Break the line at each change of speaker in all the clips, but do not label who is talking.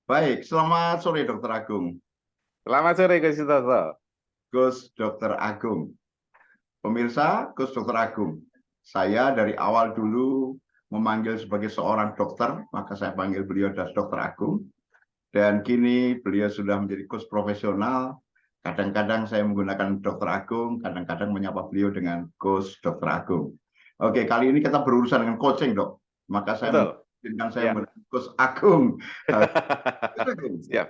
Baik, selamat sore Dokter Agung.
Selamat sore, Gus Sutopo.
Gus Dokter Agung. Pemirsa, Gus Dokter Agung. Saya dari awal dulu memanggil sebagai seorang dokter, maka saya panggil beliau das Dokter Agung. Dan kini beliau sudah menjadi coach profesional. Kadang-kadang saya menggunakan Dokter Agung, kadang-kadang menyapa beliau dengan Coach Dokter Agung. Oke, kali ini kita berurusan dengan coaching, Dok. Maka saya
Betul.
menggunakan saya
Ya.
menggunakan Coach Agung. Coach Agung.
Siap.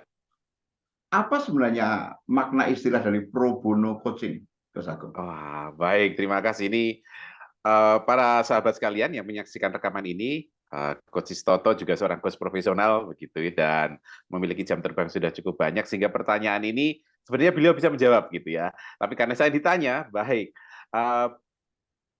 Apa sebenarnya makna istilah dari pro bono coaching, Coach Agung?
Wah, baik. Terima kasih. Ini para sahabat sekalian yang menyaksikan rekaman ini, Coach Toto juga seorang coach profesional begitu dan memiliki jam terbang sudah cukup banyak sehingga pertanyaan ini sebenarnya beliau bisa menjawab gitu ya. Tapi karena saya ditanya, baik.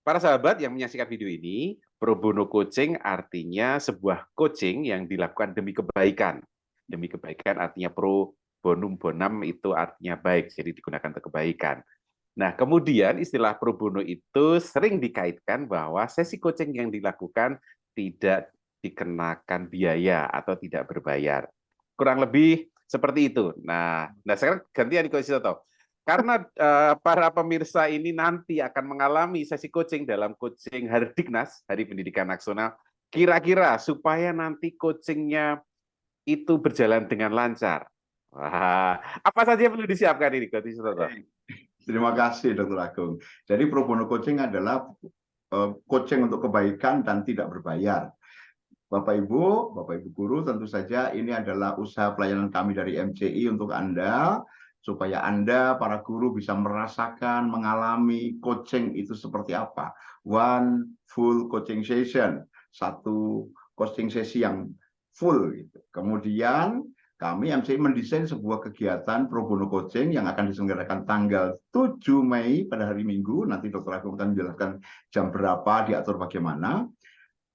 Para sahabat yang menyaksikan video ini, pro bono coaching artinya sebuah coaching yang dilakukan demi kebaikan. Demi kebaikan artinya pro bonum bonam itu artinya baik, jadi digunakan untuk kebaikan. Nah, kemudian istilah pro bono itu sering dikaitkan bahwa sesi coaching yang dilakukan tidak dikenakan biaya atau tidak berbayar. Kurang lebih seperti itu. Nah sekarang gantian nih Coach Toto. Karena para pemirsa ini nanti akan mengalami sesi coaching dalam coaching Hardiknas, Hari Pendidikan Nasional, kira-kira supaya nanti coachingnya itu berjalan dengan lancar. Wah, apa saja yang perlu disiapkan ini, Coach Toto?
Terima kasih, Dr. Agung. Jadi pro bono coaching adalah coaching untuk kebaikan dan tidak berbayar. Bapak Ibu guru, tentu saja ini adalah usaha pelayanan kami dari MCI untuk Anda, supaya Anda, para guru, bisa merasakan, mengalami coaching itu seperti apa. One full coaching session, satu coaching sesi yang full. Gitu. Kemudian kami MCI mendesain sebuah kegiatan pro bono coaching yang akan diselenggarakan tanggal 7 Mei pada hari Minggu. Nanti Dr. Agung akan menjelaskan jam berapa, diatur bagaimana.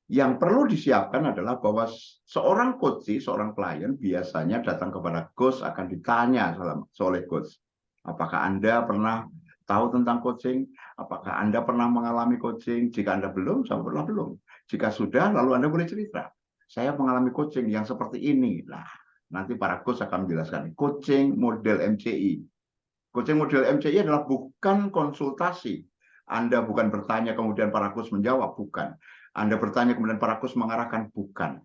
Yang perlu disiapkan adalah bahwa seorang coach, seorang klien biasanya datang kepada coach akan ditanya oleh coach, apakah Anda pernah tahu tentang coaching? Apakah Anda pernah mengalami coaching? Jika Anda belum, saya pernah belum. Jika sudah, lalu Anda boleh cerita. Saya mengalami coaching yang seperti ini. Nah, nanti para coach akan menjelaskan coaching model MCI. Coaching model MCI adalah bukan konsultasi. Anda bukan bertanya kemudian para coach menjawab, bukan. Anda bertanya kemudian para coach mengarahkan, bukan.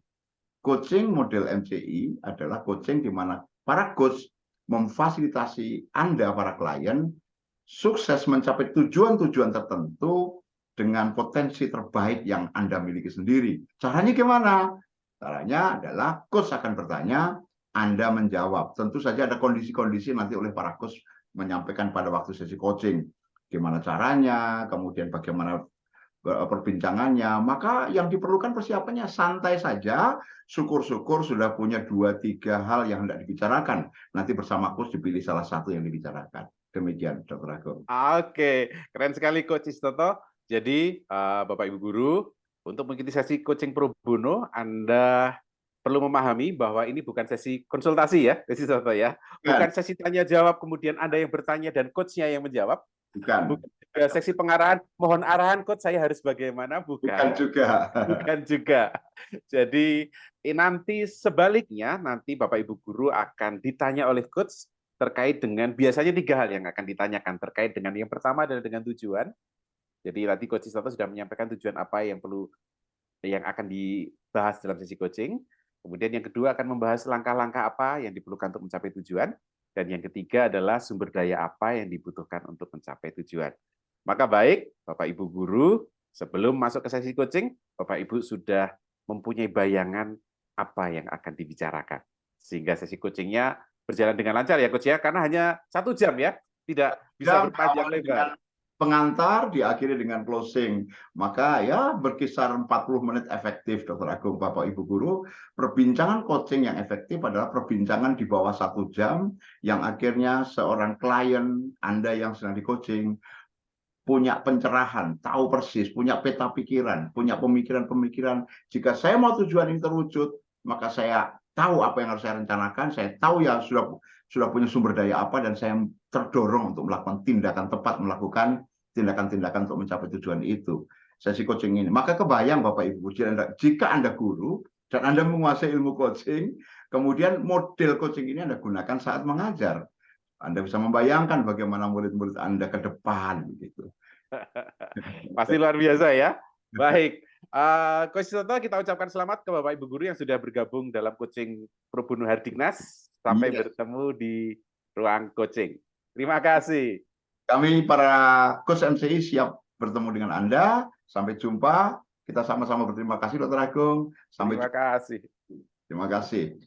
Coaching model MCI adalah coaching di mana para coach memfasilitasi Anda, para klien, sukses mencapai tujuan-tujuan tertentu dengan potensi terbaik yang Anda miliki sendiri. Caranya gimana? Caranya adalah coach akan bertanya, Anda menjawab. Tentu saja ada kondisi-kondisi nanti oleh para coach menyampaikan pada waktu sesi coaching. Gimana caranya, kemudian bagaimana perbincangannya, maka yang diperlukan persiapannya santai saja, syukur-syukur sudah punya 2-3 hal yang hendak dibicarakan. Nanti bersama coach dipilih salah satu yang dibicarakan. Demikian, Dr. Agung.
Oke, keren sekali Coach Toto. Jadi, Bapak Ibu Guru, untuk mengikuti sesi coaching pro bono, Anda perlu memahami bahwa ini bukan sesi konsultasi ya, Coach Toto ya. Bukan sesi tanya jawab, kemudian Anda yang bertanya dan coach-nya yang menjawab.
Bukan
juga seksi pengarahan, mohon arahan coach saya harus bagaimana,
bukan juga.
Bukan juga. Jadi nanti sebaliknya, nanti Bapak Ibu Guru akan ditanya oleh coach terkait dengan biasanya 3 hal yang akan ditanyakan terkait dengan yang pertama adalah dengan tujuan. Jadi nanti Coach Toto sudah menyampaikan tujuan apa yang akan dibahas dalam sesi coaching. Kemudian yang kedua akan membahas langkah-langkah apa yang diperlukan untuk mencapai tujuan. Dan yang ketiga adalah sumber daya apa yang dibutuhkan untuk mencapai tujuan. Maka baik, Bapak Ibu Guru, sebelum masuk ke sesi coaching, Bapak Ibu sudah mempunyai bayangan apa yang akan dibicarakan. Sehingga sesi coachingnya berjalan dengan lancar ya Coach ya, karena hanya 1 jam ya, tidak bisa berpanjang lebar.
Pengantar diakhiri dengan closing, maka ya berkisar 40 menit efektif, Dr. Agung, Bapak Ibu Guru. Perbincangan coaching yang efektif adalah perbincangan di bawah 1 jam, yang akhirnya seorang klien Anda yang sedang di coaching punya pencerahan, tahu persis, punya peta pikiran, punya pemikiran-pemikiran. Jika saya mau tujuan ini terwujud, maka saya tahu apa yang harus saya rencanakan, saya tahu ya sudah punya sumber daya apa, dan saya terdorong untuk melakukan tindakan tepat, melakukan tindakan-tindakan untuk mencapai tujuan itu. Sesi coaching ini. Maka kebayang Bapak Ibu, jika Anda guru, dan Anda menguasai ilmu coaching, kemudian model coaching ini Anda gunakan saat mengajar. Anda bisa membayangkan bagaimana murid-murid Anda ke depan gitu.
Pasti luar biasa ya. Baik, Coach Toto, kita ucapkan selamat ke Bapak Ibu guru yang sudah bergabung dalam coaching Pro Bono Hardiknas. Sampai bertemu di ruang coaching. Terima kasih.
Kami para coach MCI siap bertemu dengan Anda. Sampai jumpa. Kita sama-sama berterima kasih Dr. Agung.
Terima kasih.
Terima kasih.